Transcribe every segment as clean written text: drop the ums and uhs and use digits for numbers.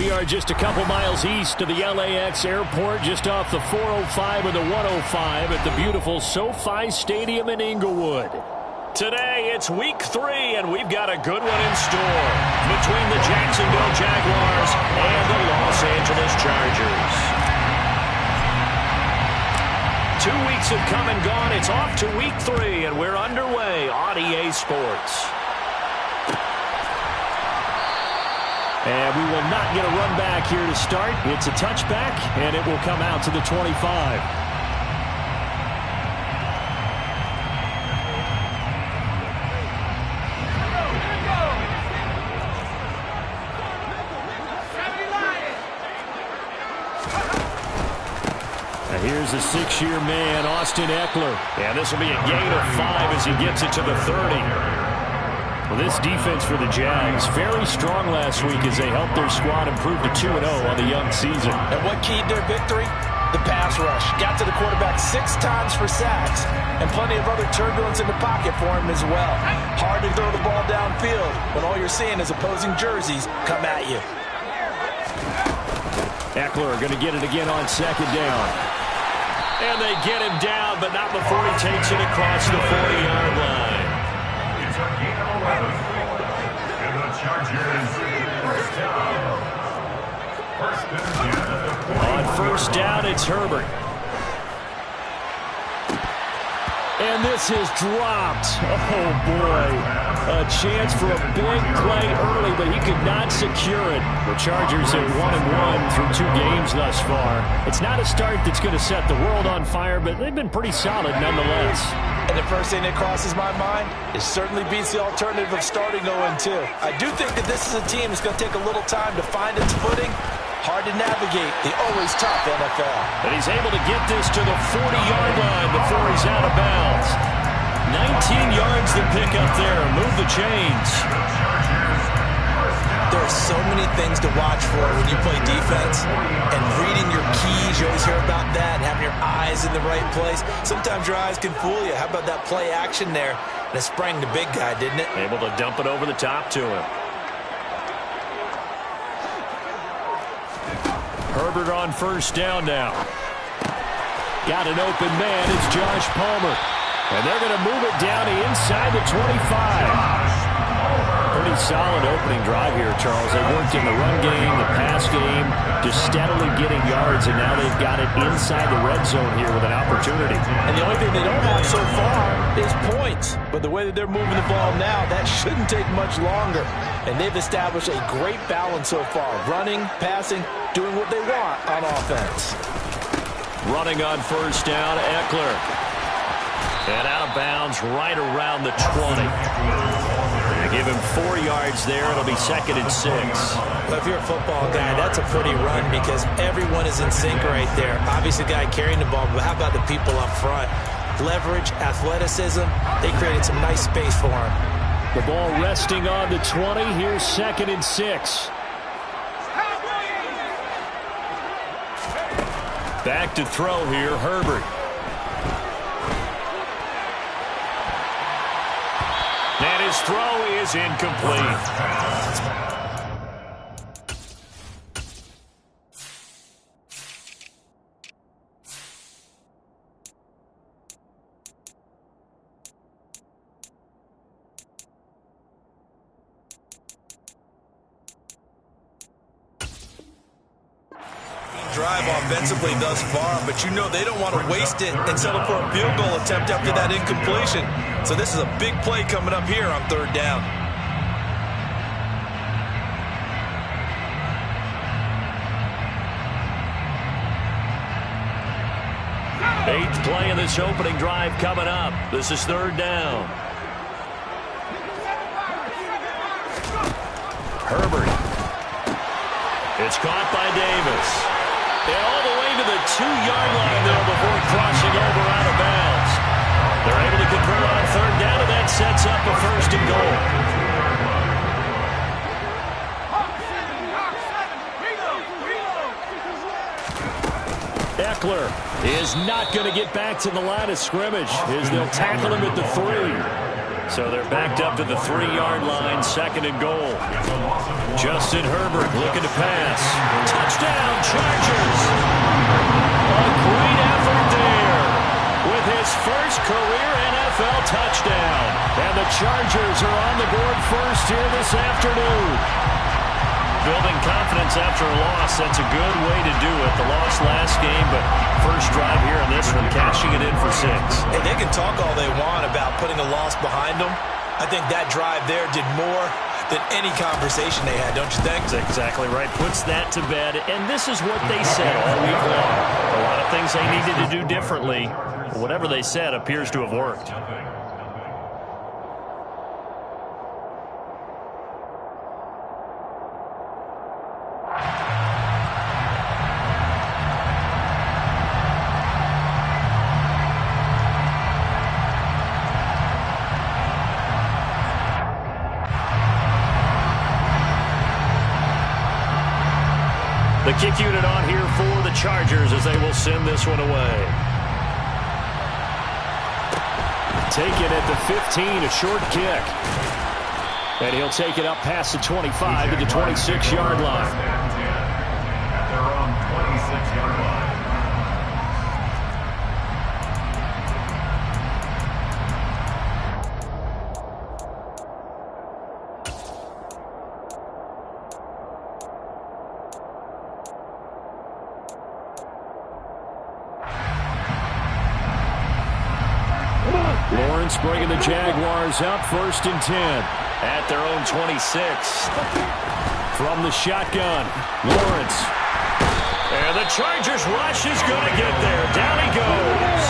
We are just a couple miles east of the LAX airport, just off the 405 and the 105 at the beautiful SoFi Stadium in Inglewood. Today, it's week 3, and we've got a good one in store between the Jacksonville Jaguars and the Los Angeles Chargers. 2 weeks have come and gone. It's off to week 3, and we're underway on EA Sports. And we will not get a run back here to start. It's a touchback, and it will come out to the 25. Here's a 6-year man, Austin Eckler. And this will be a gain of 5 as he gets it to the 30. Well, this defense for the Jags, very strong last week as they helped their squad improve to 2-0 on the young season. And what keyed their victory? The pass rush. Got to the quarterback 6 times for sacks, and plenty of other turbulence in the pocket for him as well. Hard to throw the ball downfield when all you're seeing is opposing jerseys come at you. Eckler going to get it again on 2nd down. And they get him down, but not before he takes it across the 40-yard line. It's a gain of 11. And the Chargers first down. On 1st down, it's Herbert. And this is dropped. Oh, boy. A chance for a big play early, but he could not secure it. The Chargers have 1-1 through 2 games thus far. It's not a start that's going to set the world on fire, but they've been pretty solid nonetheless. And the first thing that crosses my mind is certainly beats the alternative of starting 0-2. I do think that this is a team that's going to take a little time to find its footing. Hard to navigate the always tough NFL. And he's able to get this to the 40-yard line before he's out of bounds. 19 yards to pick up there. Move the chains. There are so many things to watch for when you play defense. And reading your keys, you always hear about that. Having your eyes in the right place. Sometimes your eyes can fool you. How about that play action there? And it sprang the big guy, didn't it? Able to dump it over the top to him. Herbert on 1st down now. Got an open man. It's Josh Palmer. And they're going to move it down to inside the 25. Pretty solid opening drive here, Charles. They worked in the run game, the pass game, just steadily getting yards, and now they've got it inside the red zone here with an opportunity. And the only thing they don't have so far is points. But the way that they're moving the ball now, that shouldn't take much longer. And they've established a great balance so far. Running, passing, doing what they want on offense. Running on 1st down, Eckler. And out of bounds right around the 20. They give him 4 yards there. It'll be 2nd and 6. Well, if you're a football guy, that's a pretty run because everyone is in sync right there. Obviously, the guy carrying the ball, but how about the people up front? Leverage, athleticism, they created some nice space for him. The ball resting on the 20. Here's 2nd and 6. Back to throw here, Herbert. And his throw is incomplete. Drive offensively thus far, but you know they don't want to waste it and settle for a field goal attempt after that incompletion. So this is a big play coming up here on 3rd down. Eighth play in this opening drive coming up. This is 3rd down. Herbert. It's caught by Davis. And all the way to the 2-yard line there before crossing over out of bounds. They're able to convert on 3rd down, and that sets up a 1st and goal. Eckler is not going to get back to the line of scrimmage as they'll tackle him at the 3. So they're backed up to the 3-yard line, 2nd and goal. Justin Herbert looking to pass. Touchdown, Chargers! A great effort there with his first career NFL touchdown. And the Chargers are on the board first here this afternoon. Building confidence after a loss, that's a good way to do it. The loss last game, but first drive here in this one, cashing it in for 6. And they can talk all they want about putting a loss behind them. I think that drive there did more than any conversation they had, don't you think? That's exactly right. Puts that to bed, and this is what they said all week long. A lot of things they needed to do differently. Whatever they said appears to have worked. The kick unit on here for the Chargers as they will send this one away. Taken at the 15, a short kick. And he'll take it up past the 25 to the 26-yard line. At their own 26-yard line. Lawrence bringing the Jaguars up, 1st and 10 at their own 26. From the shotgun, Lawrence. And the Chargers rush is going to get there. Down he goes.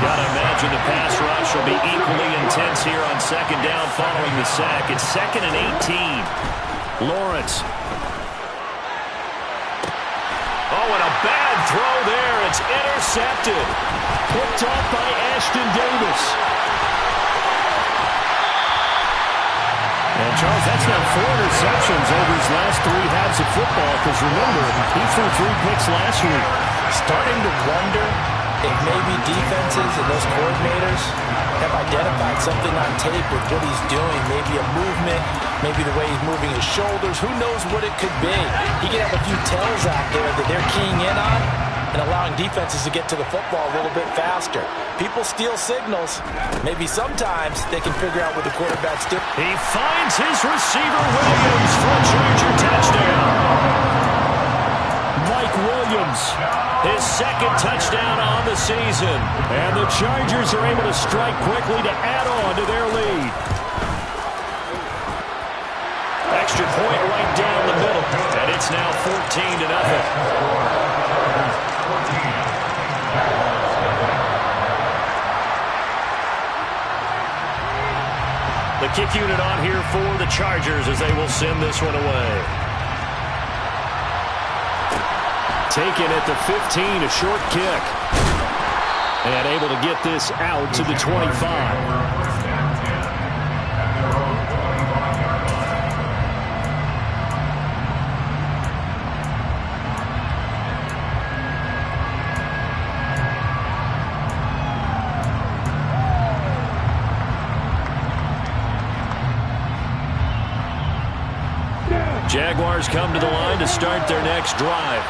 Got to imagine the pass rush will be equally intense here on 2nd down following the sack. It's 2nd and 18. Lawrence. Oh, and a bad throw there. It's intercepted. Picked off by Ashton Davis. And, Charles, that's now 4 interceptions over his last 3 halves of football, because, remember, he threw 3 picks last week. Starting to wonder if maybe defenses and those coordinators have identified something on tape with what he's doing. Maybe a movement, maybe the way he's moving his shoulders. Who knows what it could be? He could have a few tells out there that they're keying in on and allowing defenses to get to the football a little bit faster. People steal signals. Maybe sometimes they can figure out what the quarterback's doing. He finds his receiver, Williams, for a Charger touchdown. Mike Williams, his 2nd touchdown on the season. And the Chargers are able to strike quickly to add on to their lead. Extra point right down the middle. And it's now 14-0. The kick unit on here for the Chargers as they will send this one away. Taken at the 15, a short kick. And able to get this out to the 25. Jaguars come to the line to start their next drive.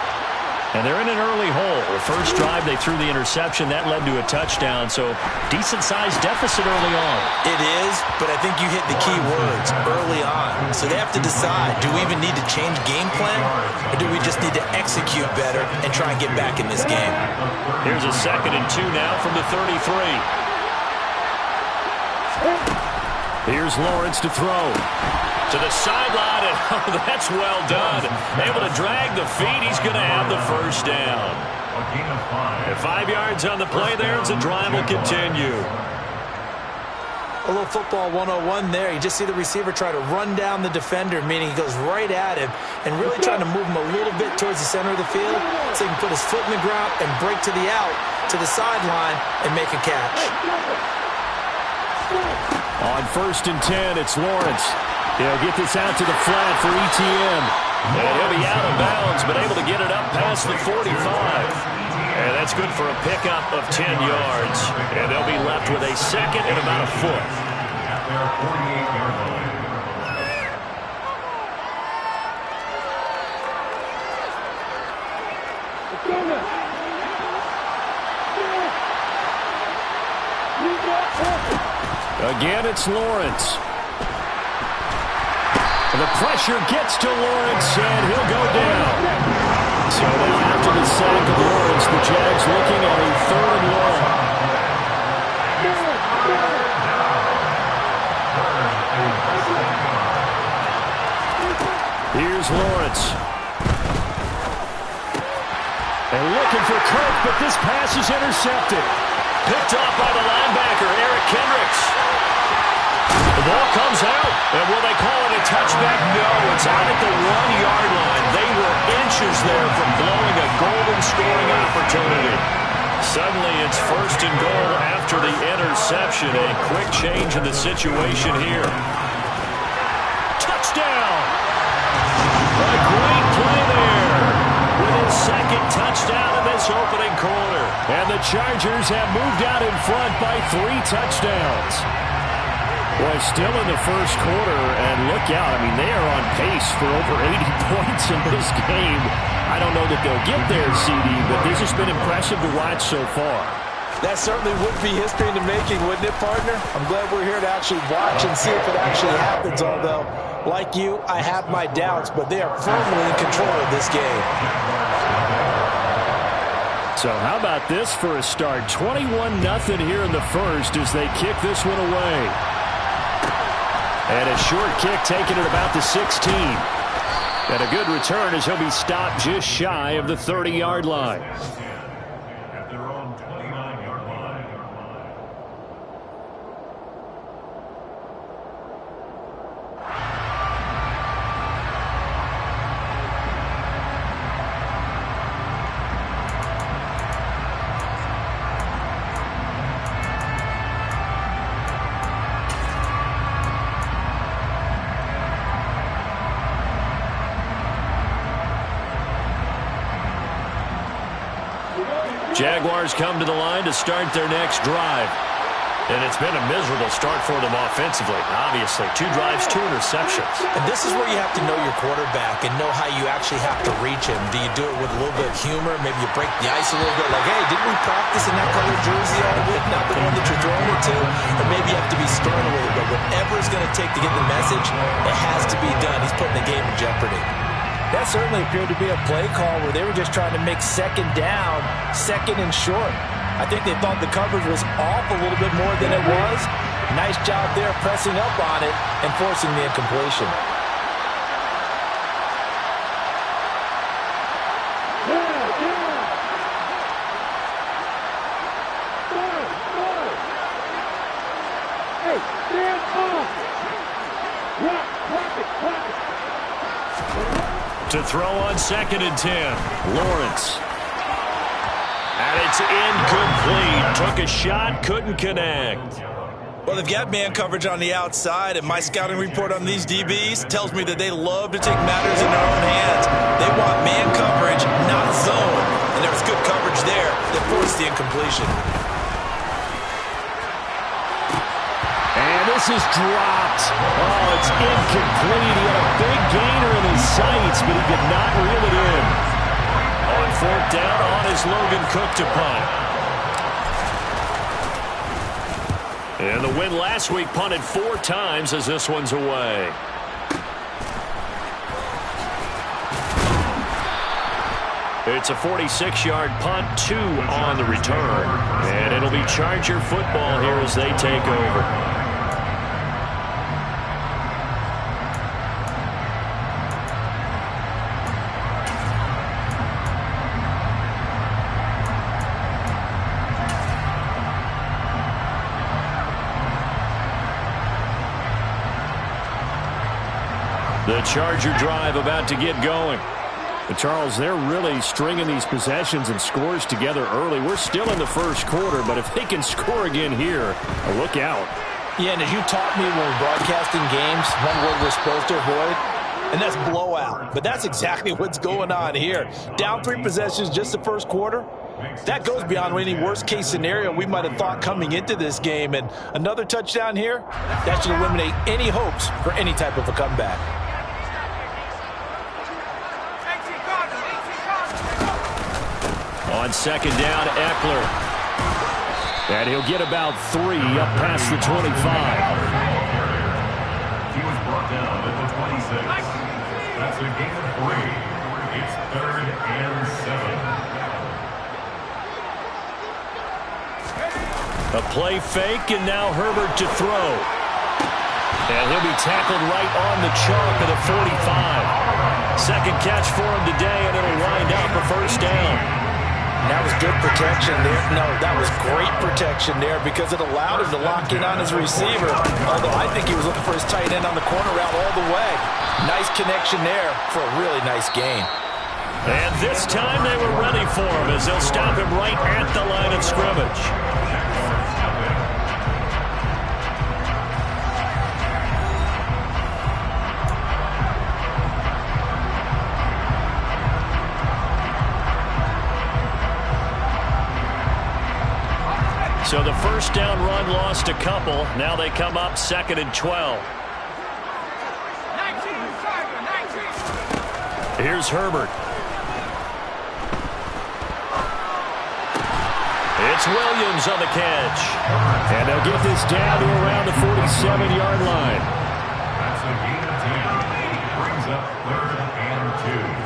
And they're in an early hole. The first drive, they threw the interception. That led to a touchdown, so decent-sized deficit early on. It is, but I think you hit the key words, early on. So they have to decide, do we even need to change game plan, or do we just need to execute better and try and get back in this game? Here's a 2nd and 2 now from the 33. Here's Lawrence to throw. To the sideline, and oh, that's well done. Able to drag the feet. He's going to have the first down. And 5 yards on the play there as the drive will continue. A little football 101 there. You just see the receiver try to run down the defender, meaning he goes right at him and really trying to move him a little bit towards the center of the field so he can put his foot in the ground and break to the out, to the sideline, and make a catch. On 1st and 10, it's Lawrence. He'll get this out to the flat for ETN. And he'll be out of bounds, but able to get it up past the 45. And that's good for a pickup of 10 yards. And they'll be left with a 2nd and about a foot. their 48-yard line. Again, it's Lawrence. The pressure gets to Lawrence, and he'll go down. So now after the sack of Lawrence, the Jags looking at a 3rd and long. Here's Lawrence. And looking for Kirk, but this pass is intercepted. Picked off by the linebacker, Eric Kendricks. The ball comes out, and will they call it a touchback? No, it's out at the 1-yard line. They were inches there from blowing a golden scoring opportunity. Suddenly it's 1st and goal after the interception. A quick change in the situation here. Touchdown! A great play there. With his 2nd touchdown in this opening quarter. And the Chargers have moved out in front by 3 touchdowns. Boy, still in the first quarter, and look out. I mean, they are on pace for over 80 points in this game. I don't know that they'll get there, CD, but this has been impressive to watch so far. That certainly would be history in the making, wouldn't it, partner? I'm glad we're here to actually watch and see if it actually happens, although, like you, I have my doubts, but they are firmly in control of this game. So how about this for a start? 21-0 here in the first as they kick this one away. And a short kick taken at about the 16. And a good return as he'll be stopped just shy of the 30-yard line. At their own 29-yard line. Jaguars come to the line to start their next drive. And it's been a miserable start for them offensively. Obviously, 2 drives, 2 interceptions. And this is where you have to know your quarterback and know how you actually have to reach him. Do you do it with a little bit of humor? Maybe you break the ice a little bit. Like, hey, didn't we practice in that color jersey all week? Not the one that you're throwing it to? Or maybe you have to be stern a little bit. Whatever it's going to take to get the message, it has to be done. He's putting the game in jeopardy. That certainly appeared to be a play call where they were just trying to make 2nd down, 2nd and short. I think they thought the coverage was off a little bit more than it was. Nice job there pressing up on it and forcing the incompletion. To throw on 2nd and 10, Lawrence. And it's incomplete. Took a shot, couldn't connect. Well, they've got man coverage on the outside, and my scouting report on these DBs tells me that they love to take matters in their own hands. They want man coverage, not zone. And there was good coverage there that forced the incompletion. And this is dropped. Oh, it's incomplete. He had a big gainer in his sights, but he did not reel it in. On 4th down, on is Logan Cook to punt. And the win last week punted 4 times as this one's away. It's a 46-yard punt, 2 on the return. And it'll be Charger football here as they take over. The Charger drive about to get going. But Charles, they're really stringing these possessions and scores together early. We're still in the first quarter, but if they can score again here, look out. Yeah, and as you taught me when we're broadcasting games, one word we're supposed to avoid, and that's blowout. But that's exactly what's going on here. Down 3 possessions just the first quarter, That goes beyond any worst-case scenario we might have thought coming into this game. And another touchdown here, that should eliminate any hopes for any type of a comeback. On second down, Eckler. And he'll get about 3 up past the 25. He was brought down at the 26. That's a gain of 3. It's 3rd and 7. A play fake, and now Herbert to throw. And he'll be tackled right on the chalk of the 45. Second catch for him today, and it'll wind up a first down. That was good protection there. No, that was great protection there because it allowed him to lock in on his receiver. Although I think he was looking for his tight end on the corner route all the way. Nice connection there for a really nice gain. And this time they were ready for him as they'll stop him right at the line of scrimmage. So the first down run lost a couple. Now they come up 2nd and 12. Here's Herbert. It's Williams on the catch. And they'll get this down to around the 47-yard line. That's a gain of 10. Brings up 3rd and 2.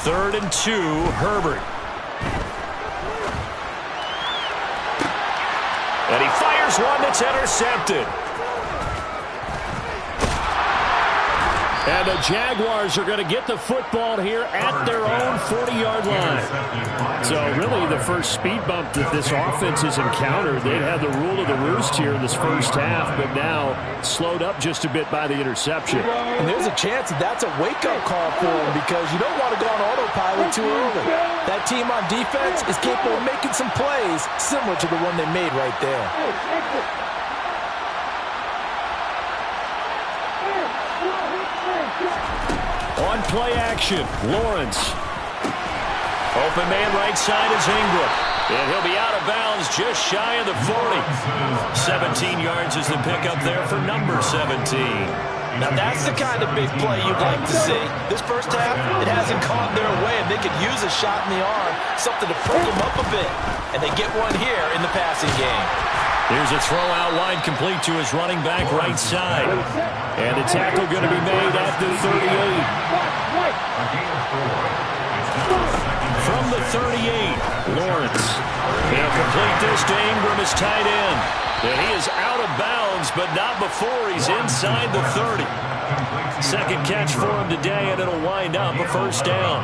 3rd and 2, Herbert. And he fires one that's intercepted. And the Jaguars are going to get the football here at their own 40-yard line. So really the first speed bump that this offense has encountered, they'd had the rule of the roost here in this first half, but now slowed up just a bit by the interception. And there's a chance that that's a wake-up call for them because you don't want to go on autopilot too early. That team on defense is capable of making some plays similar to the one they made right there. On play action, Lawrence. Open man right side is Ingram. And he'll be out of bounds just shy of the 40. 17 yards is the pickup there for number 17. Now that's the kind of big play you'd like to see. This first half, it hasn't gone their way, and they could use a shot in the arm, something to perk them up a bit. And they get one here in the passing game. Here's a throw out wide complete to his running back right side. And the tackle going to be made at the 38. From the 38, Lawrence. He'll complete this to Ingram, his tight end. And he is out of bounds, but not before he's inside the 30. Second catch for him today, and it'll wind up a first down.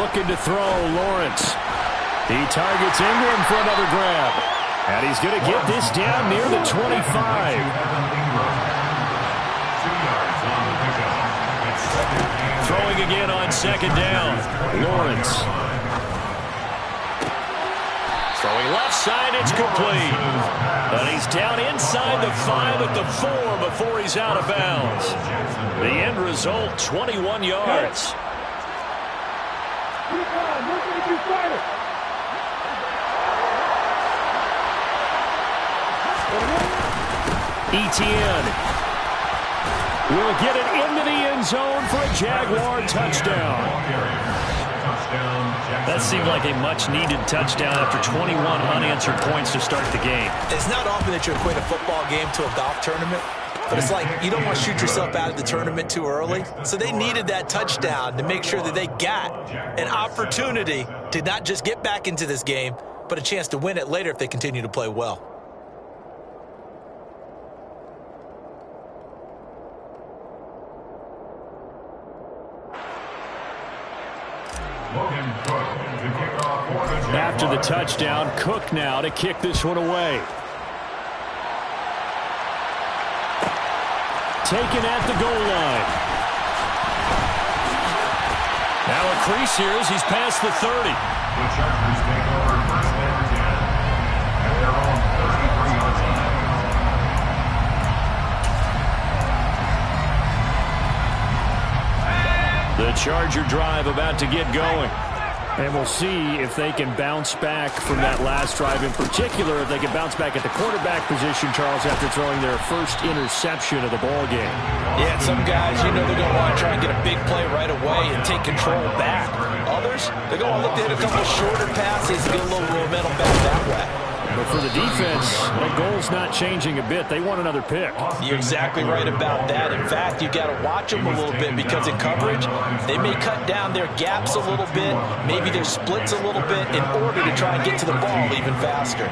Looking to throw, Lawrence. He targets Ingram for another grab. And he's going to get this down near the 25. Throwing again on second down. Lawrence. Throwing left side, it's complete. And he's down inside the 5 at the 4 before he's out of bounds. The end result, 21 yards. Etienne will get it into the end zone for a Jaguar touchdown. That seemed like a much-needed touchdown after 21 unanswered points to start the game. It's not often that you equate a football game to a golf tournament, but it's like you don't want to shoot yourself out of the tournament too early. So they needed that touchdown to make sure that they got an opportunity to not just get back into this game, but a chance to win it later if they continue to play well. After the touchdown, Cook now to kick this one away. Taken at the goal line. Now a crease here as he's past the 30. The Chargers take over first and 10 at their own 33-yard line. The Charger drive about to get going. And we'll see if they can bounce back from that last drive. In particular, if they can bounce back at the quarterback position, Charles, after throwing their first interception of the ball game. Yeah, some guys, they're going to want to try and get a big play right away and take control back. Others, they're going to look to hit a couple shorter passes and get a little momentum back that way. But for the defense, that goal's not changing a bit. They want another pick. You're exactly right about that. In fact, you've got to watch them a little bit because in coverage, they may cut down their gaps a little bit, maybe their splits a little bit in order to try and get to the ball even faster.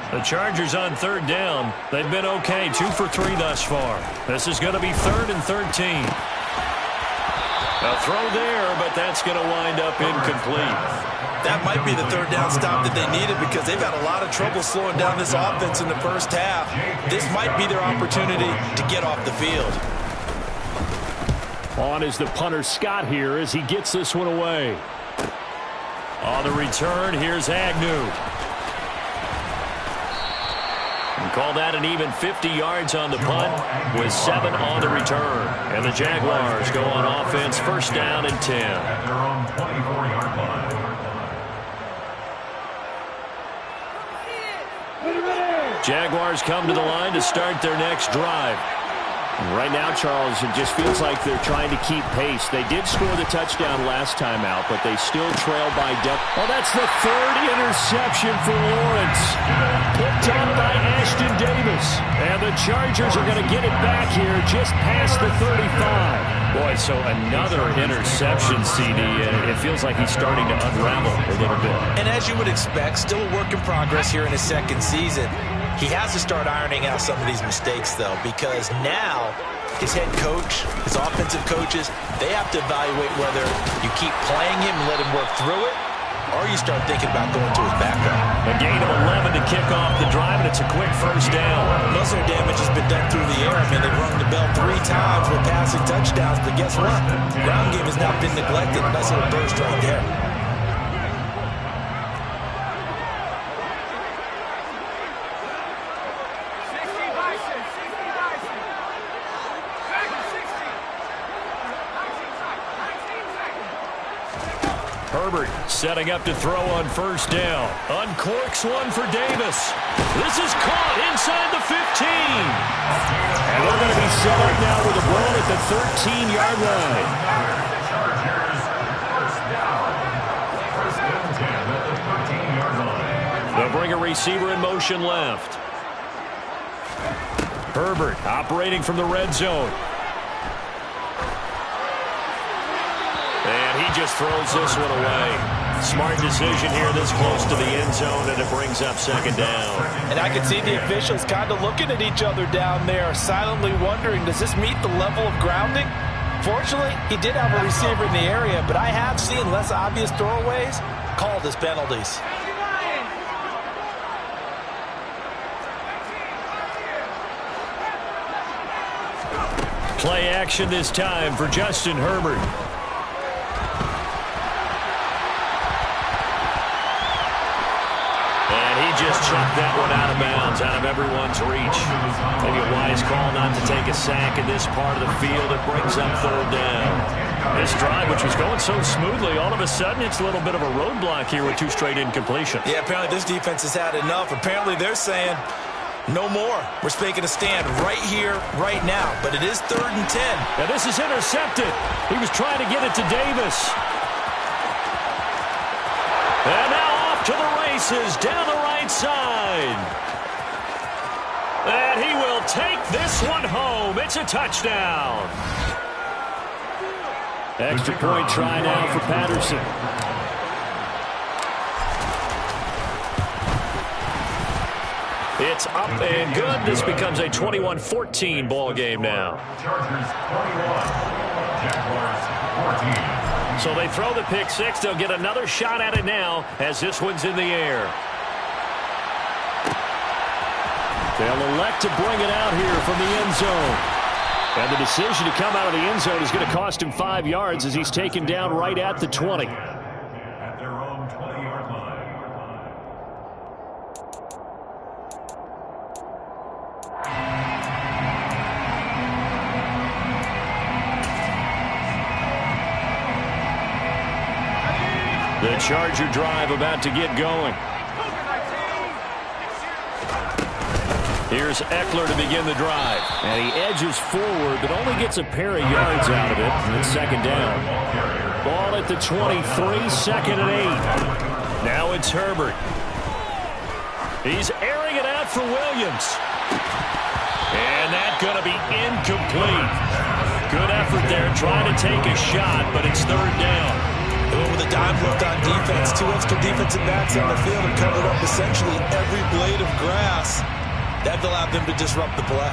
The Chargers on third down. They've been okay, 2 for 3 thus far. This is going to be 3rd and 13. A throw there, but that's going to wind up incomplete. That might be the third down stop that they needed because they've had a lot of trouble slowing down this offense in the first half. This might be their opportunity to get off the field. On is the punter Scott here as he gets this one away. On the return, here's Agnew. And call that an even 50 yards on the punt with 7 on the return. And the Jaguars go on offense, first down and 10. At their own 24-yard line. Jaguars come to the line to start their next drive. Right now, Charles, it just feels like they're trying to keep pace. They did score the touchdown last time out, but they still trail by double. Oh, that's the 3rd interception for Lawrence. Picked up by Ashton Davis. And the Chargers are going to get it back here just past the 35. Boy, so another interception, CD, and it feels like he's starting to unravel a little bit. And as you would expect, still a work in progress here in his second season. He has to start ironing out some of these mistakes, though, because now his head coach, his offensive coaches, they have to evaluate whether you keep playing him and let him work through it, or you start thinking about going to his backup. A gain of 11 to kick off the drive, and it's a quick first down. Most of their damage has been done through the air. I mean, they've rung the bell 3 times with passing touchdowns, but guess what? Ground game has not been neglected. Nice little burst right there. Herbert setting up to throw on first down. Uncorks one for Davis. This is caught inside the 15. And they're going to be set up now with a ball at the 13-yard line. They'll bring a receiver in motion left. Herbert operating from the red zone. And he just throws this one away. Smart decision here this close to the end zone, and it brings up second down. And I can see the officials kind of looking at each other down there, silently wondering, does this meet the level of grounding? Fortunately, he did have a receiver in the area, but I have seen less obvious throwaways called as penalties. Play action this time for Justin Herbert. Just chucked that one out of bounds, out of everyone's reach. Maybe a wise call not to take a sack in this part of the field. It brings up third down. This drive, which was going so smoothly, all of a sudden it's a little bit of a roadblock here with 2 straight incompletions. Yeah, apparently this defense has had enough. Apparently they're saying, no more. We're making a stand right here, right now. But it is 3rd and 10. Now this is intercepted. He was trying to get it to Davis. And now off to the races, down the right side. And he will take this one home. It's a touchdown. Extra point try now for Patterson. It's up and good. This becomes a 21-14 ball game now. Chargers 21, Jaguars 14. So they throw the pick 6. They'll get another shot at it now as this one's in the air. They'll elect to bring it out here from the end zone. And the decision to come out of the end zone is going to cost him 5 yards as he's taken down right at the 20. At their own 20-yard line. The Charger drive about to get going. Here's Eckler to begin the drive. And he edges forward, but only gets a pair of yards out of it. It's second down. Ball at the 23, second and 8. Now it's Herbert. He's airing it out for Williams. And that's going to be incomplete. Good effort there, trying to take a shot, but it's third down. With a dime left on defense, two extra defensive backs on the field and covered up essentially every blade of grass. That allowed them to disrupt the play.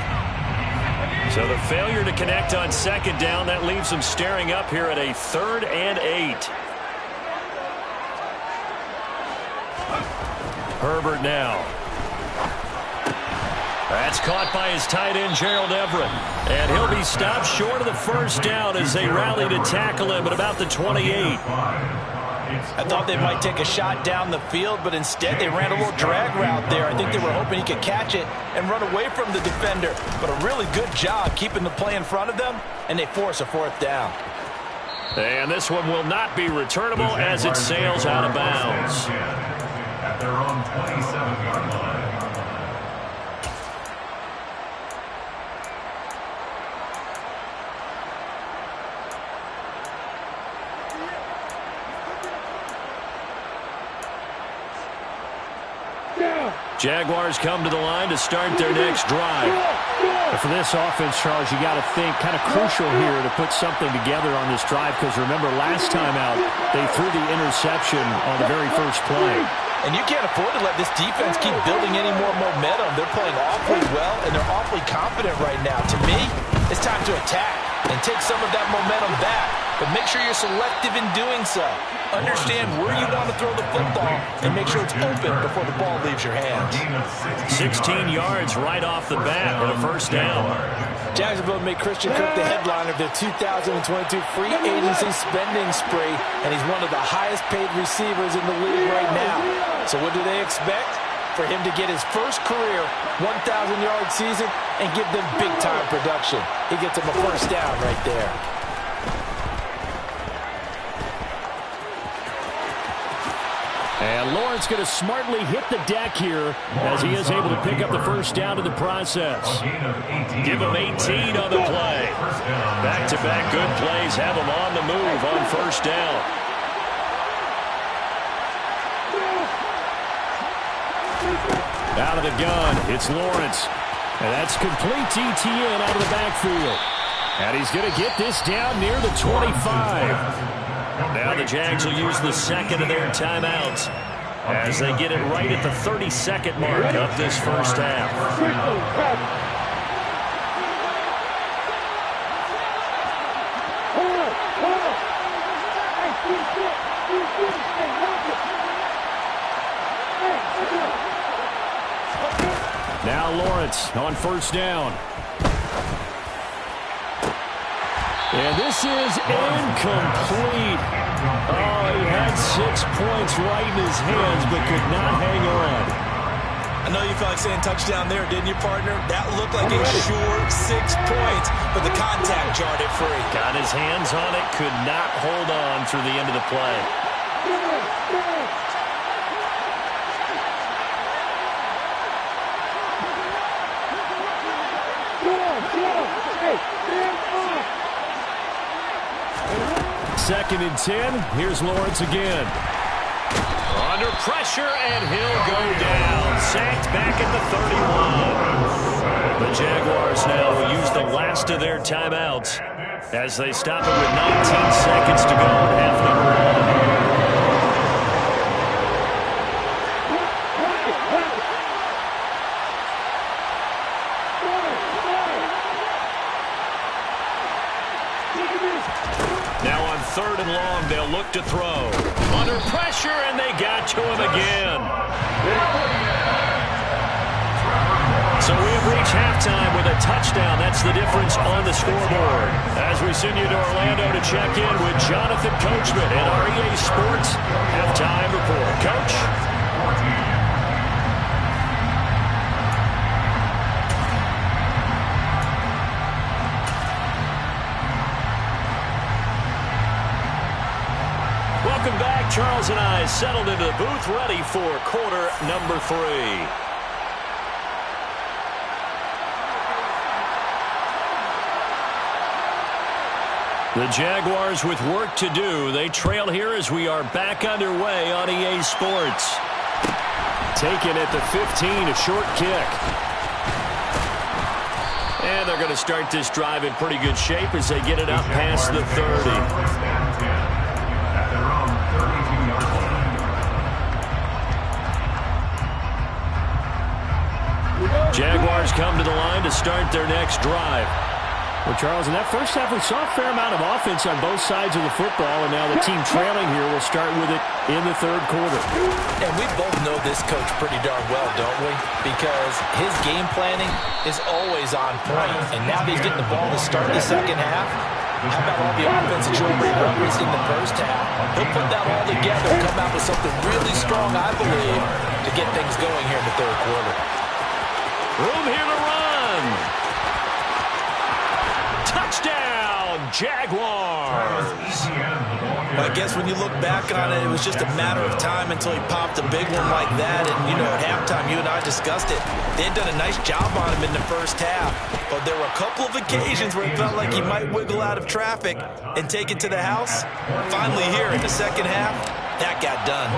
So the failure to connect on second down, that leaves them staring up here at a 3rd and 8. Herbert now. That's caught by his tight end, Gerald Everett. And he'll be stopped short of the first down as they rally to tackle him at about the 28. I thought they might take a shot down the field, but instead they ran a little drag route there. I think they were hoping he could catch it and run away from the defender. But a really good job keeping the play in front of them, and they force a 4th down. And this one will not be returnable as it sails out of bounds. At their own 27-yard line. Jaguars come to the line to start their next drive. For this offense, Charles, you got to think kind of crucial here to put something together on this drive, because remember last time out they threw the interception on the very first play. And you can't afford to let this defense keep building any more momentum. They're playing awfully well, and they're awfully confident right now. To me, it's time to attack and take some of that momentum back. But make sure you're selective in doing so. Understand where you want to throw the football and make sure it's open before the ball leaves your hands. 16 yards right off the bat and a first down. Jacksonville made Christian Kirk the headliner of their 2022 free agency spending spree, and he's one of the highest paid receivers in the league right now. So what do they expect? For him to get his first career 1,000-yard season and give them big-time production. He gets them a first down right there. And Lawrence going to smartly hit the deck here as he is able to pick up the first down in the process. Give him 18 on the play. Back-to-back good plays have him on the move on first down. Out of the gun, it's Lawrence. And that's complete to Etienne out of the backfield. And he's going to get this down near the 25. Now the Jags will use the second of their timeouts as they get it right at the 32nd mark of this first half. Now Lawrence on first down. And this is incomplete. Oh, he had 6 points right in his hands, but could not hang on. I know you felt like saying touchdown there, didn't you, partner? That looked like a sure 6 points, but the contact jarred it free. Got his hands on it, could not hold on through the end of the play. Second and 10. Here's Lawrence again. Under pressure, and he'll go down. Sacked back at the 31. The Jaguars now will use the last of their timeouts as they stop it with 19 seconds to go in half number 1. Now on third and long, they'll look to throw. Under pressure, and they got to him again. So we have reached halftime with a touchdown. That's the difference on the scoreboard. As we send you to Orlando to check in with Jonathan Coachman at our EA Sports Halftime Report. Coach? Welcome back. Charles and I settled into the booth, ready for quarter number 3. The Jaguars with work to do. They trail here as we are back underway on EA Sports. Taken at the 15, a short kick. And they're going to start this drive in pretty good shape as they get it up past the 30. Jaguars come to the line to start their next drive. Well, Charles, in that first half, we saw a fair amount of offense on both sides of the football, and now the team trailing here will start with it in the third quarter. And we both know this coach pretty darn well, don't we? Because his game planning is always on point, and now that he's getting the ball to start the second half, how about all the offense that showed progress in the first half? He'll put that all together and come out with something really strong, I believe, to get things going here in the third quarter. Room here to run. Touchdown, Jaguars. I guess when you look back on it, it was just a matter of time until he popped a big one like that. And, you know, at halftime, you and I discussed it. They had done a nice job on him in the first half. But there were a couple of occasions where it felt like he might wiggle out of traffic and take it to the house. Finally here in the second half, that got done.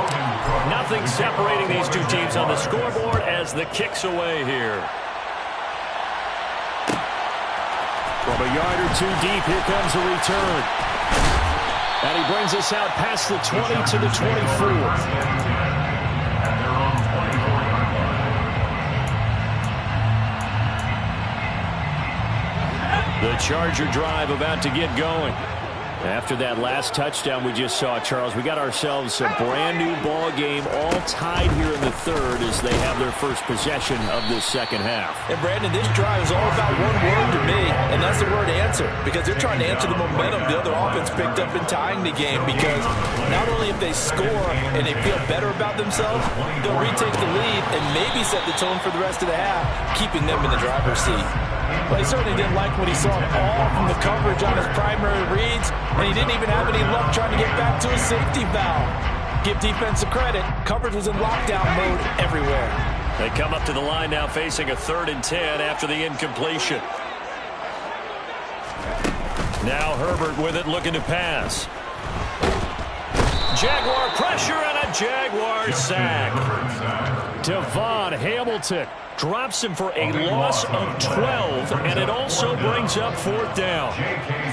Nothing separating these two teams on the scoreboard as the kick's away here. From a yard or two deep, here comes the return. And he brings us out past the 20 to the 24. The Charger drive about to get going. After that last touchdown we just saw, Charles, we got ourselves a brand-new ball game, all tied here in the third as they have their first possession of this second half. And, Brandon, this drive is all about one word to me, and that's the word answer, because they're trying to answer the momentum the other offense picked up in tying the game, because not only if they score and they feel better about themselves, they'll retake the lead and maybe set the tone for the rest of the half, keeping them in the driver's seat. Well, he certainly didn't like what he saw at all from the coverage on his primary reads, and he didn't even have any luck trying to get back to his safety valve. Give defense credit. Coverage was in lockdown mode everywhere. They come up to the line now facing a 3rd and 10 after the incompletion. Now Herbert with it looking to pass. Jaguar pressure and a Jaguar sack. Devon Hamilton drops him for a loss of 12, and it also brings up 4th down.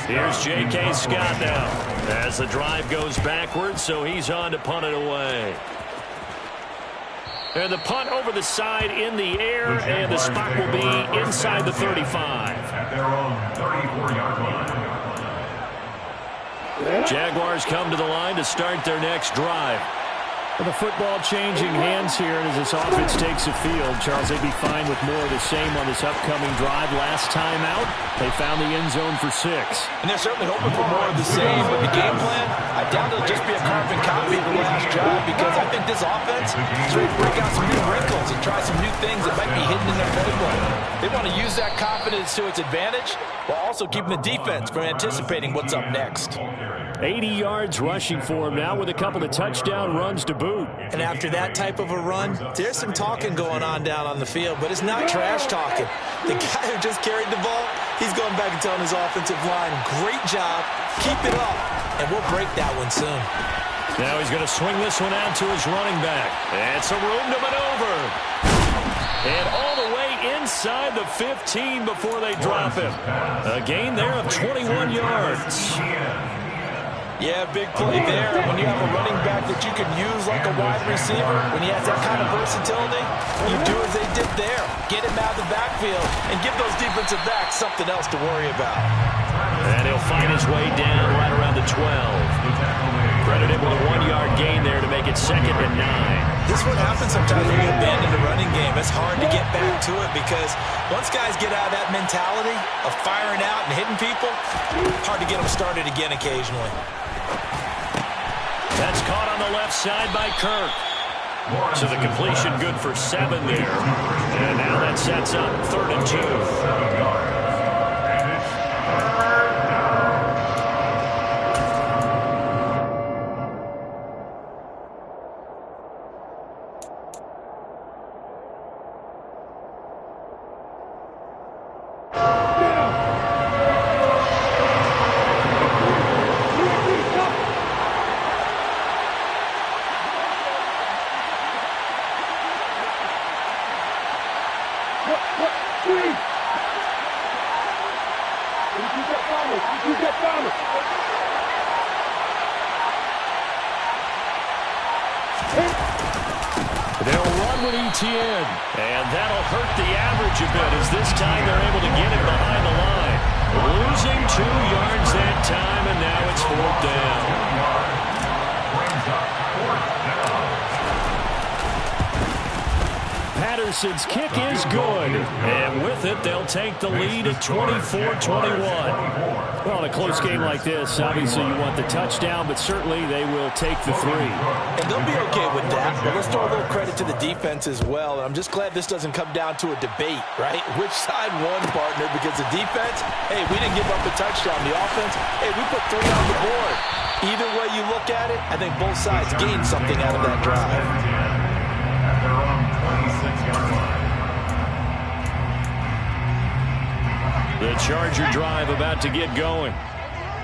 Here's J.K. Scott now as the drive goes backwards, so he's on to punt it away. And the punt over the side in the air, and the spot will be inside the 35. At their own 34-yard line. Jaguars come to the line to start their next drive. The football changing hands here, and as this offense takes the field, Charles, they'd be fine with more of the same on this upcoming drive. Last time out, they found the end zone for 6. And they're certainly hoping for more of the same, but the game plan, I doubt it'll just be a carbon copy of the last drive, because I think this offense is ready to break out some new wrinkles and try some new things that might be hidden in their playbook. They want to use that confidence to its advantage while also keeping the defense from anticipating what's up next. 80 yards rushing for him now with a couple of touchdown runs to boot. And after that type of a run, there's some talking going on down on the field, but it's not trash talking. The guy who just carried the ball, he's going back and telling his offensive line, great job, keep it up, and we'll break that one soon. Now he's going to swing this one out to his running back. And some room to maneuver. And all the way inside the 15 before they drop him. A gain there of 21 yards. Yeah, big play there. When you have a running back that you can use like a wide receiver, when he has that kind of versatility, you do as they did there. Get him out of the backfield and give those defensive backs something else to worry about. And he'll find his way down right around the 12. Credited with a 1-yard gain there to make it 2nd and 9. This is what happens sometimes when you abandon the running game. It's hard to get back to it because once guys get out of that mentality of firing out and hitting people, hard to get them started again occasionally. That's caught on the left side by Kirk. So the completion good for 7 there. And now that sets up 3rd and 2. They'll run with Etienne. And that'll hurt the average a bit as this time they're able to get him behind the line. Losing 2 yards that time, and now it's 4th down. Patterson's kick is good. And with it, they'll take the lead at 24-21. Well, in a close game like this, obviously you want the touchdown, but certainly they will take the 3. And they'll be okay with that. But let's throw a little credit to the defense as well. And I'm just glad this doesn't come down to a debate, right? Which side won, partner? Because the defense, hey, we didn't give up a touchdown. The offense, hey, we put 3 on the board. Either way you look at it, I think both sides gained something out of that drive. At their own 26-yard line. The Charger drive about to get going.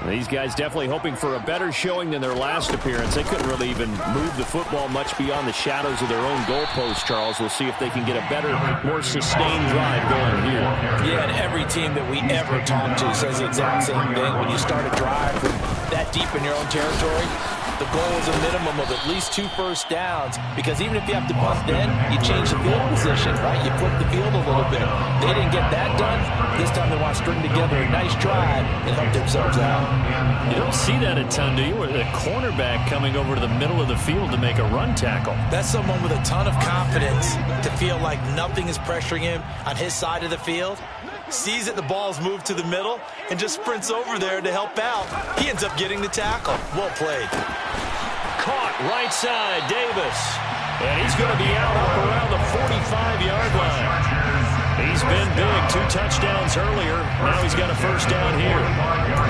These guys definitely hoping for a better showing than their last appearance. They couldn't really even move the football much beyond the shadows of their own goalpost, Charles. We'll see if they can get a better, more sustained drive going here. Yeah, and every team that we ever talk to says the exact same thing. When you start a drive from that deep in your own territory, the goal is a minimum of at least 2 first downs, because even if you have to punt then, you change the field position, right? You flip the field a little bit. They didn't get that done. This time they want to string together a nice drive and help themselves out. You don't see that a ton, do you? Where the cornerback coming over to the middle of the field to make a run tackle. That's someone with a ton of confidence to feel like nothing is pressuring him on his side of the field. Sees that the ball's moved to the middle and just sprints over there to help out. He ends up getting the tackle. Well played. Caught right side, Davis. And he's going to be out up around the 45-yard line. He's been big. 2 touchdowns earlier. Now he's got a first down here.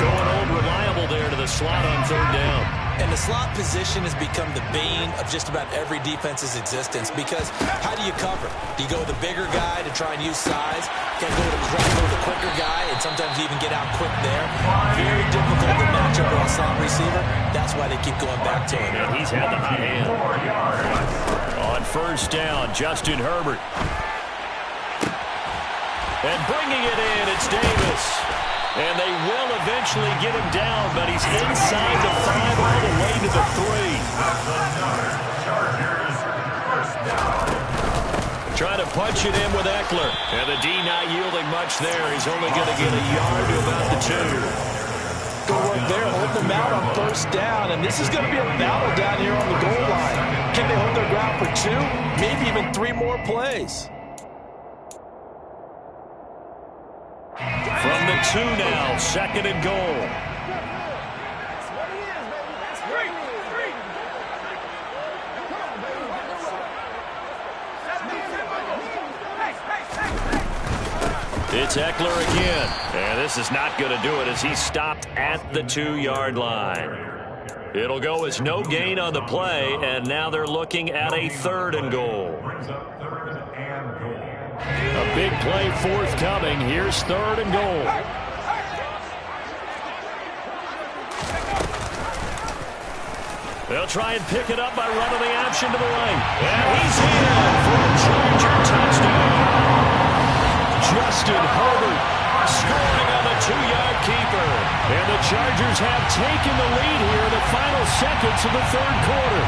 Going old reliable there to the slot on 3rd down. And the slot position has become the bane of just about every defense's existence, because how do you cover? Do you go with the bigger guy to try and use size? Can you go with the quicker guy and sometimes even get out quick there? Very difficult to match up with a slot receiver. That's why they keep going back to him. And he's had the hot hand. On 1st down, Justin Herbert. And bringing it in, it's Davis. And they will eventually get him down, but he's inside the 5 all the way to the 3. Trying to punch it in with Eckler. And the D not yielding much there. He's only going to get a yard to about the 2. Good work there, holding them out on 1st down. And this is going to be a battle down here on the goal line. Can they hold their ground for 2? Maybe even 3 more plays. From the 2 now, 2nd and goal. It's Eckler again. And this is not going to do it as he's stopped at the 2-yard line. It'll go as no gain on the play, and now they're looking at a 3rd and goal. A big play forthcoming. Here's 3rd and goal. They'll try and pick it up by running the option to the right. And he's in for a Charger touchdown. Justin Herbert scoring on the 2-yard keeper. And the Chargers have taken the lead here in the final seconds of the 3rd quarter.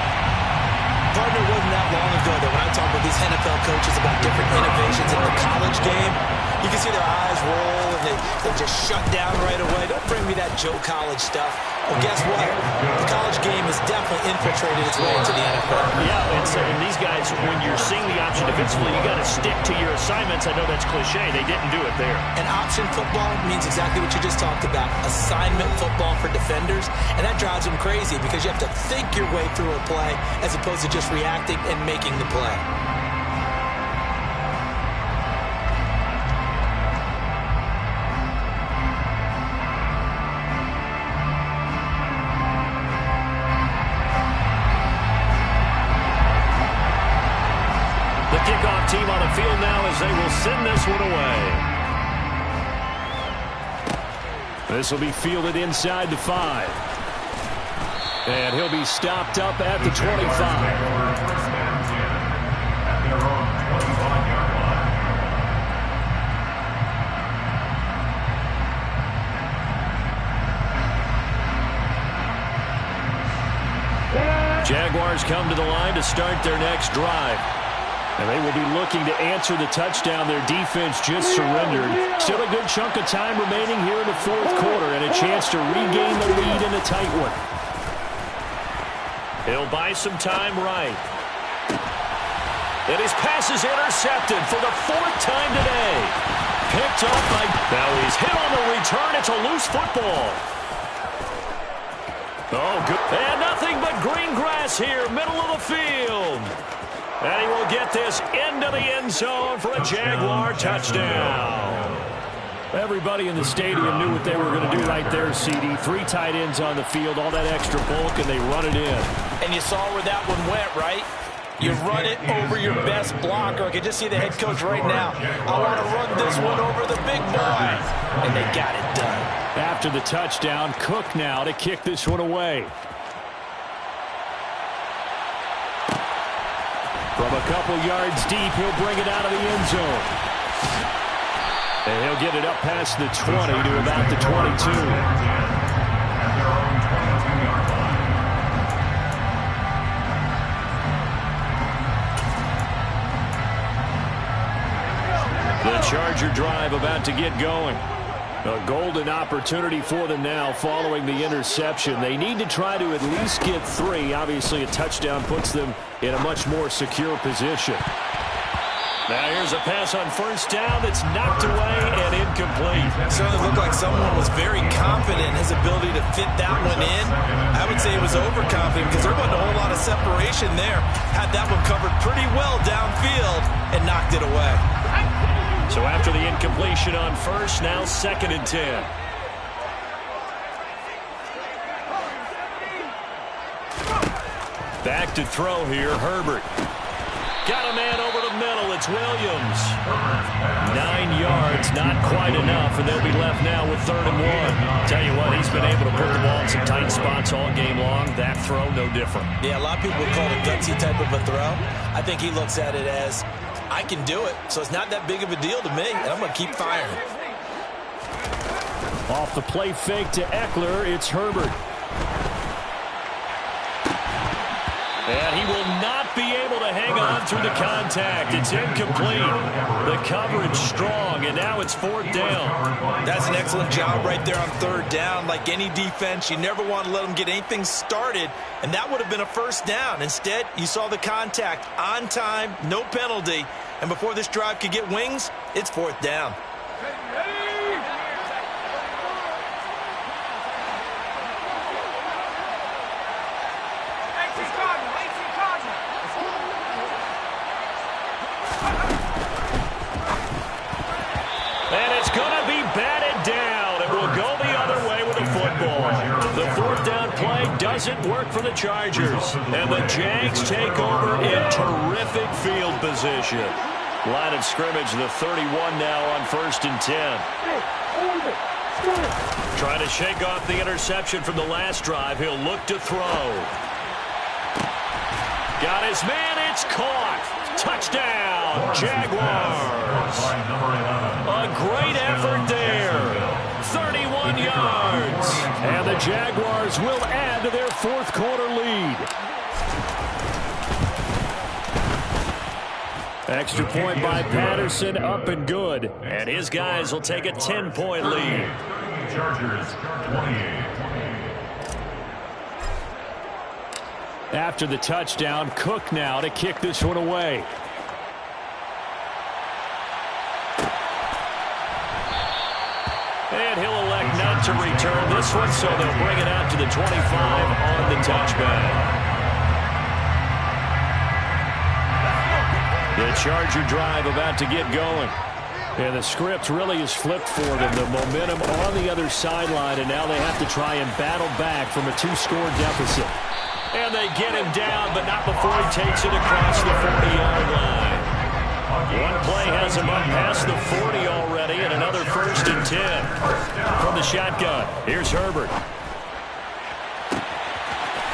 Partner, it wasn't that long ago that when I talk with these NFL coaches about different innovations in the college game, you can see their eyes roll and they just shut down right away. Don't bring me that Joe College stuff. Well, guess what? The college game has definitely infiltrated its way into the NFL. Yeah, and these guys, when you're seeing the option defensively, you got to stick to your assignments. I know that's cliche. They didn't do it there. And option football means exactly what you just talked about. Assignment football for defenders. And that drives them crazy because you have to think your way through a play as opposed to just reacting and making the play. Kickoff team on the field now as they will send this one away. This will be fielded inside the 5. And he'll be stopped up at the 25. Jaguars come to the line to start their next drive. And they will be looking to answer the touchdown their defense just surrendered. Still a good chunk of time remaining here in the fourth quarter and a chance to regain the lead in a tight one. He'll buy some time right. And his pass is intercepted for the fourth time today. Picked up by... Now he's hit on the return. It's a loose football. Oh, good. And nothing but green grass here, middle of the field. And he will get this into the end zone for a Jaguar touchdown. Everybody in the stadium knew what they were going to do right there, CD. 3 tight ends on the field, all that extra bulk, and they run it in. And you saw where that one went, right? You run it over your best blocker. I can just see the head coach right now. I want to run this one over the big boy. And they got it done. After the touchdown, Cook now to kick this one away. From a couple yards deep, he'll bring it out of the end zone. And he'll get it up past the 20 to about the 22. The Charger drive about to get going. A golden opportunity for them now following the interception. They need to try to at least get 3. Obviously, a touchdown puts them in a much more secure position. Now here's a pass on first down that's knocked away and incomplete. It certainly looked like someone was very confident in his ability to fit that one in. I would say it was overconfident because there wasn't a whole lot of separation there. Had that one covered pretty well downfield and knocked it away. So after the incompletion on first, now 2nd and 10. Back to throw here, Herbert. Got a man over the middle. It's Williams. 9 yards, not quite enough, and they'll be left now with 3rd and 1. Tell you what, he's been able to put the ball in some tight spots all game long. That throw, no different. Yeah, a lot of people would call it a gutsy type of a throw. I think he looks at it as, I can do it, so it's not that big of a deal to me, and I'm going to keep firing. Off the play fake to Eckler, it's Herbert. And he will not be able to hang on through the contact. It's incomplete. The coverage strong, and now it's 4th down. That's an excellent job right there on 3rd down. Like any defense, you never want to let them get anything started, and that would have been a 1st down. Instead, you saw the contact on time, no penalty, and before this drive could get wings, it's 4th down. And it's going to be batted down. It will go the other way with the football. The 4th down play doesn't work for the Chargers. And the Jags take over in terrific field position. Line of scrimmage, the 31 now on 1st and 10. Trying to shake off the interception from the last drive. He'll look to throw. Got his man. It's caught. Touchdown, Jaguars. A great effort there. 31 yards. And the Jaguars will add to their 4th quarter lead. Extra point by Patterson, up and good. And his guys will take a 10-point lead. Chargers, 28. After the touchdown, Cook now to kick this one away. And he'll elect not to return this one, so they'll bring it out to the 25 on the touchback. The Charger drive about to get going. And the script really is flipped for them. The momentum on the other sideline, and now they have to try and battle back from a 2-score deficit. And they get him down, but not before he takes it across the 40-yard line. One play has him up past the 40 already, and another 1st and 10 from the shotgun. Here's Herbert.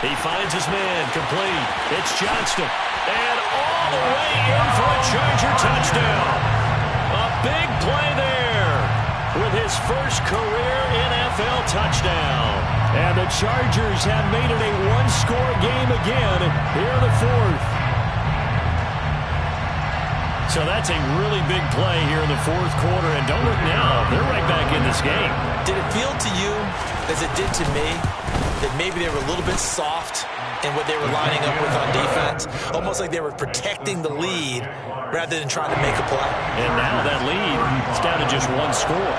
He finds his man, complete. It's Johnston. And all the way in for a Charger touchdown. A big play there with his first career NFL touchdown. And the Chargers have made it a one-score game again here in the fourth. So that's a really big play here in the fourth quarter. And don't look now, they're right back in this game. Did it feel to you, as it did to me, that maybe they were a little bit soft in what they were lining up with on defense? Almost like they were protecting the lead rather than trying to make a play. And now that lead is down to just one score.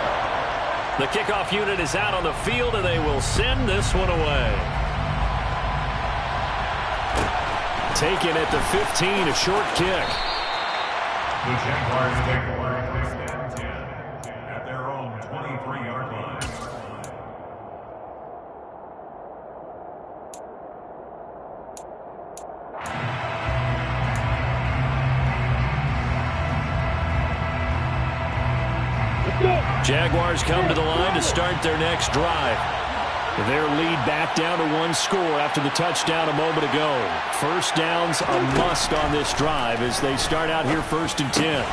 The kickoff unit is out on the field, and they will send this one away. Taken at the 15, a short kick. The Jaguars take first and 10 at their own 23-yard line. Jaguars come to the line to start their next drive. Their lead back down to one score after the touchdown a moment ago. First down's a must on this drive as they start out here 1st and 10.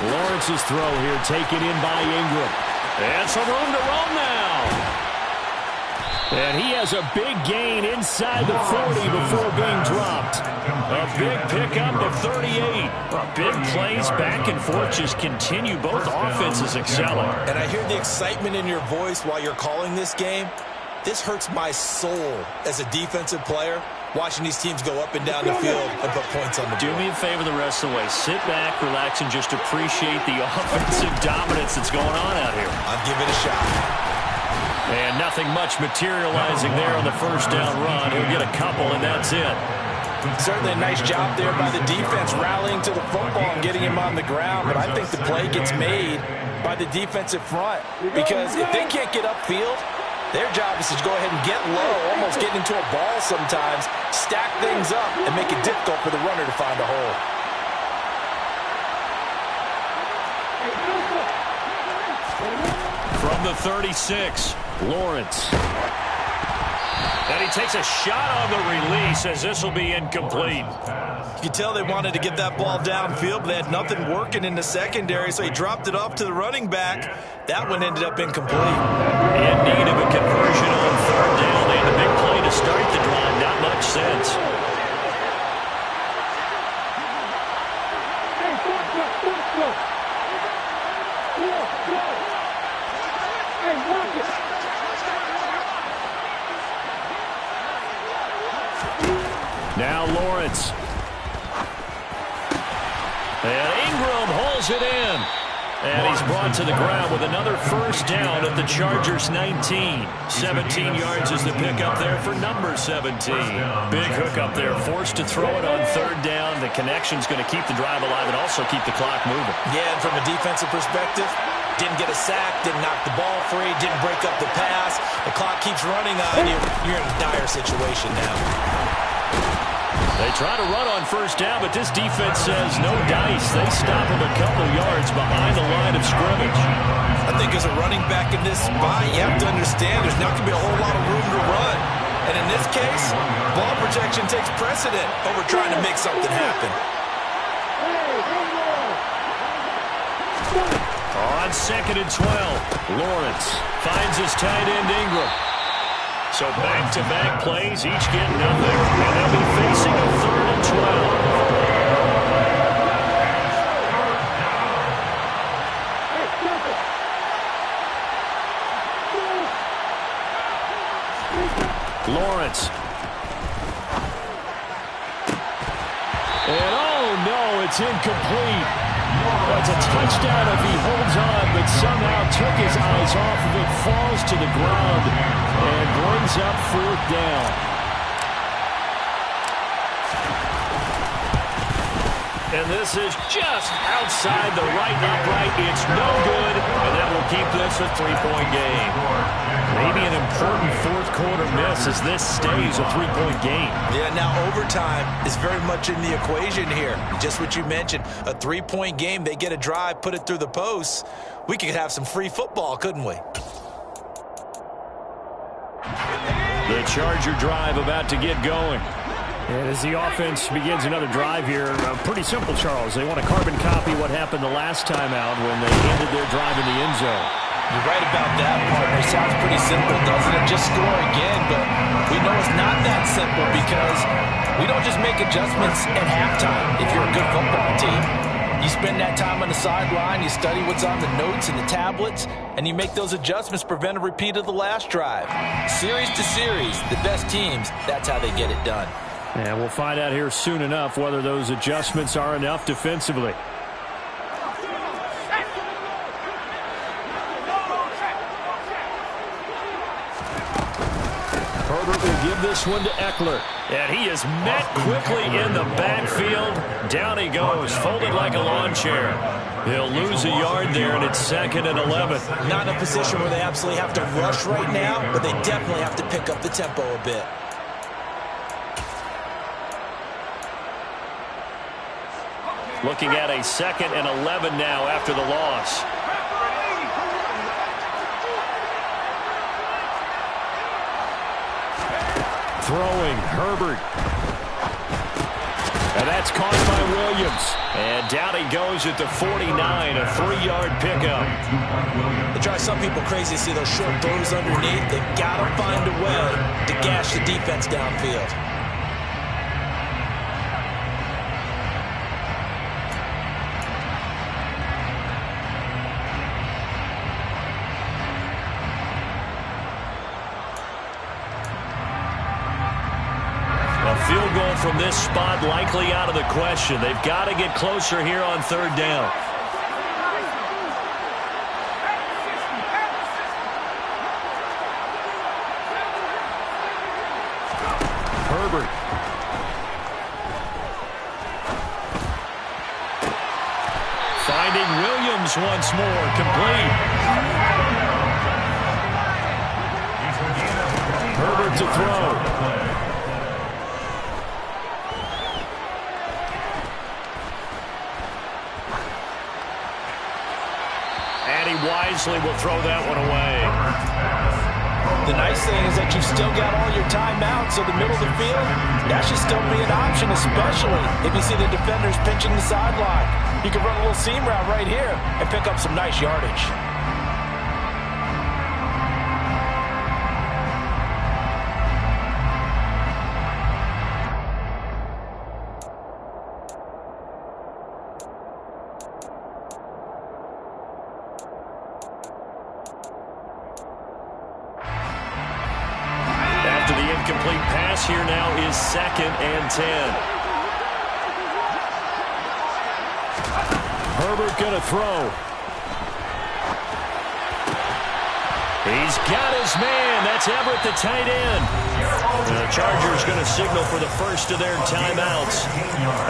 Lawrence's throw here taken in by Ingram. And some room to roam now. And he has a big gain inside the 40 before being dropped. A big pickup of 38. Big plays back and forth just continue. Both offenses excelling. And I hear the excitement in your voice while you're calling this game. This hurts my soul as a defensive player, watching these teams go up and down the field and put points on the board. Do me a favor the rest of the way. Sit back, relax, and just appreciate the offensive dominance that's going on out here. I'll give it a shot. And nothing much materializing there on the first down run. He'll get a couple, and that's it. Certainly a nice job there by the defense, rallying to the football and getting him on the ground. But I think the play gets made by the defensive front, because if they can't get upfield, their job is to go ahead and get low, almost get into a ball sometimes, stack things up, and make it difficult for the runner to find a hole. From the 36, Lawrence. And he takes a shot on the release as this will be incomplete. You can tell they wanted to get that ball downfield, but they had nothing working in the secondary, so he dropped it off to the running back. That one ended up incomplete. In need of a conversion on 3rd down. They had a big play to start the drive. Not much sense. Now Lawrence. And Ingram holds it in. And he's brought to the ground with another first down at the Chargers 19. 17 yards is the pickup there for number 17. Big hookup there, forced to throw it on 3rd down. The connection's going to keep the drive alive and also keep the clock moving. Yeah, and from a defensive perspective, didn't get a sack, didn't knock the ball free, didn't break up the pass. The clock keeps running on you. You're in a dire situation now. They try to run on first down, but this defense says no dice. They stop him a couple yards behind the line of scrimmage. I think as a running back in this spot, you have to understand there's not going to be a whole lot of room to run. And in this case, ball protection takes precedent over trying to make something happen. On 2nd and 12, Lawrence finds his tight end Ingram. So back-to-back plays, each get nothing. And they'll be facing a 3rd and 12. Lawrence. And oh no, it's incomplete. It's a touchdown if he holds on, but somehow took his eyes off of it, falls to the ground, and brings up 4th down. And this is just outside the right upright. It's no good, and that will keep this a 3-point game. Maybe an important 4th quarter miss as this stays a 3-point game. Yeah, now overtime is very much in the equation here. Just what you mentioned, a 3-point game. They get a drive, put it through the posts. We could have some free football, couldn't we? The Charger drive about to get going. And as the offense begins another drive here, pretty simple, Charles. They want to carbon copy what happened the last time out when they ended their drive in the end zone. You're right about that, partner. Sounds pretty simple, doesn't it? Just score again, but we know it's not that simple because we don't just make adjustments at halftime if you're a good football team. You spend that time on the sideline, you study what's on the notes and the tablets, and you make those adjustments to prevent a repeat of the last drive. Series to series, the best teams, that's how they get it done. And we'll find out here soon enough whether those adjustments are enough defensively. Herbert will give this one to Eckler. And he is met quickly in the backfield. Down he goes, folded like a lawn chair. He'll lose a yard there, and it's 2nd and 11. Not in a position where they absolutely have to rush right now, but they definitely have to pick up the tempo a bit. Looking at a 2nd and 11 now after the loss. Throwing, Herbert. And that's caught by Williams. And down he goes at the 49, a 3-yard pickup. It drives some people crazy to see those short throws underneath. They've got to find a way to gash the defense downfield. Field goal from this spot likely out of the question. They've got to get closer here on 3rd down. Herbert. Finding Williams once more, complete. Herbert to throw. Wisely will throw that one away. The nice thing is that you've still got all your timeouts, so the middle of the field, that should still be an option, especially if you see the defenders pinching the sideline. You can run a little seam route right here and pick up some nice yardage. Complete pass here now is 2nd and 10. Herbert going to throw. He's got his man. That's Everett, the tight end. And the Chargers going to signal for the first of their timeouts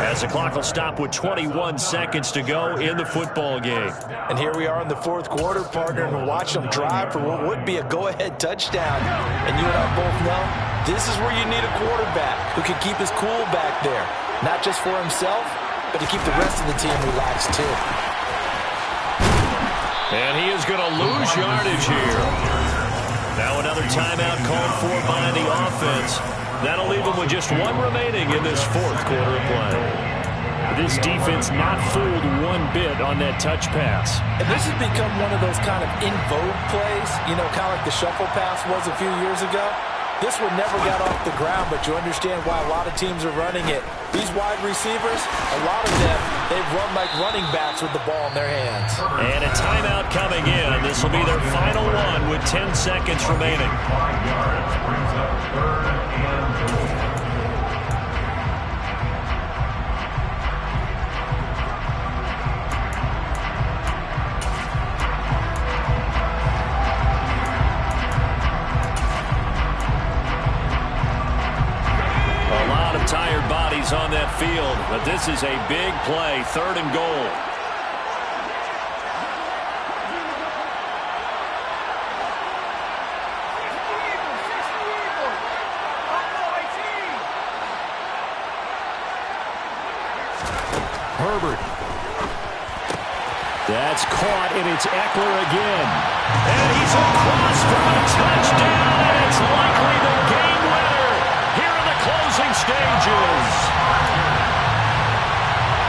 as the clock will stop with 21 seconds to go in the football game. And here we are in the 4th quarter, partner, and we're watching them drive for what would be a go-ahead touchdown. And you and I both know this is where you need a quarterback who can keep his cool back there, not just for himself, but to keep the rest of the team relaxed too. And he is going to lose yardage here. Now another timeout called for by the offense. That'll leave him with just one remaining in this 4th quarter of play. This defense not fooled one bit on that touch pass. And this has become one of those kind of in vogue plays, you know, kind of like the shuffle pass was a few years ago. This one never got off the ground, but you understand why a lot of teams are running it. These wide receivers, a lot of them, they've run like running backs with the ball in their hands. And a timeout coming in. This will be their final one with 10 seconds remaining. 5 yards brings up 3rd and 2. Tired bodies on that field, but this is a big play, 3rd and goal. Herbert. That's caught, and it's Eckler again. And he's across for a touchdown, and it's likely the game winner here in the closing stages.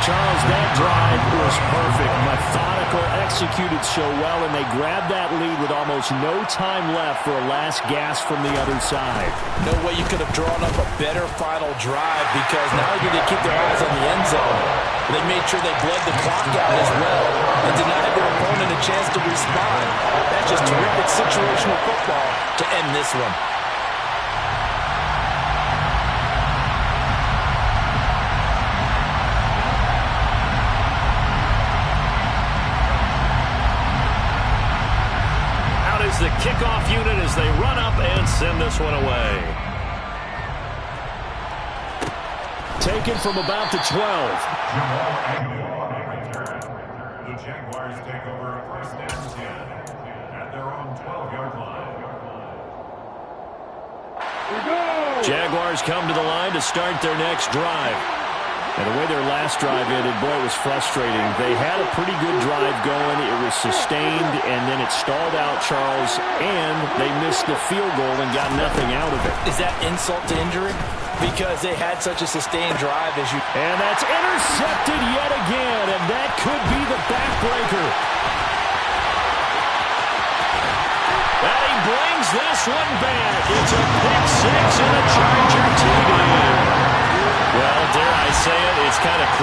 Charles, that drive was perfect. Methodical, executed so well, and they grabbed that lead with almost no time left for a last gasp from the other side. No way you could have drawn up a better final drive, because not only did they keep their eyes on the end zone, they made sure they bled the clock out as well and denied their opponent a chance to respond. That's just terrific situational football to end this one. The kickoff unit as they run up and send this one away. Taken from about the 12. The Jaguars take over first and 10 at their own 12-yard line. Jaguars come to the line to start their next drive. And the way their last drive ended, boy, it was frustrating. They had a pretty good drive going. It was sustained, and then it stalled out, Charles, and they missed the field goal and got nothing out of it. Is that insult to injury? Because they had such a sustained drive as you... And that's intercepted yet again, and that could be the backbreaker. And he brings this one back. It's a pick six and a Charger TD. Well, dare I say it, it's kind of